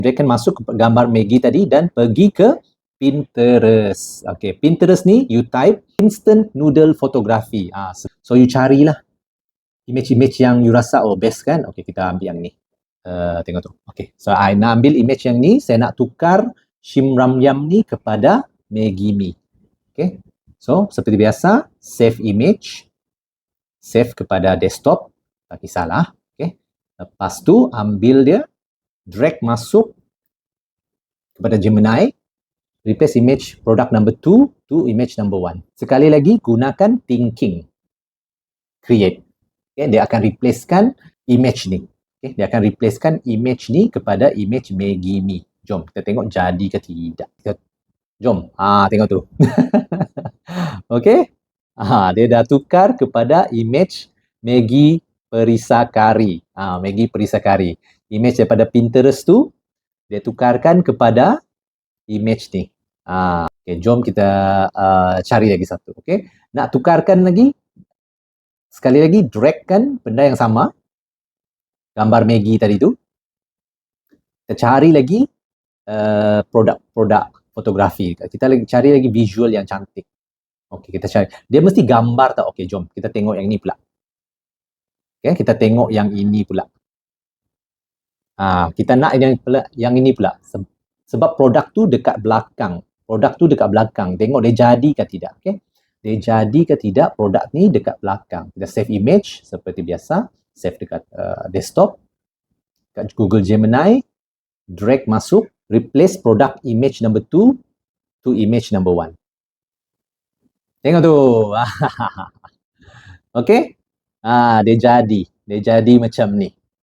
Dia akan masuk ke gambar Maggie tadi dan pergi ke Pinterest. Okay, Pinterest ni you type instant noodle photography. So you carilah image-image yang you rasa best kan. Okay, kita ambil yang ni. Tengok tu. Okay, so I nak ambil image yang ni. Saya nak tukar Shim Ram Yam ni kepada Maggie Mee. Okay, so seperti biasa, save image, save kepada desktop, tak kisahlah. Okay, lepas tu ambil dia, drag masuk kepada Gemini, replace image product number 2 to image number 1. Sekali lagi gunakan thinking, create. Okay, dia akan replacekan image ni. Okay, dia akan replacekan image ni kepada image Maggie Mee. Jom kita tengok jadi ke tidak. Jom, tengok tu. Okay, dia dah tukar kepada image Maggie Perisa Kari. Maggie Perisa Kari. Image daripada Pinterest tu dia tukarkan kepada image ni. Okay, jom kita cari lagi satu. Okay, nak tukarkan lagi, sekali lagi dragkan benda yang sama, gambar Maggie tadi tu. Kita cari lagi produk fotografi. Kita lagi cari lagi visual yang cantik. Okey, kita cari. Dia mesti gambar tak? Okey, jom kita tengok yang ni pula. Okey, kita tengok yang ini pula. Kita nak yang ini pula. Sebab produk tu dekat belakang. Produk tu dekat belakang. Tengok dia jadi ke tidak. Okey. Dia jadi ke tidak produk ni dekat belakang. Kita save image seperti biasa. Save dekat desktop. Kat Google Gemini. Drag masuk. Replace product image number 2 to image number 1. Tengok tu. Okey. Dia jadi macam ni.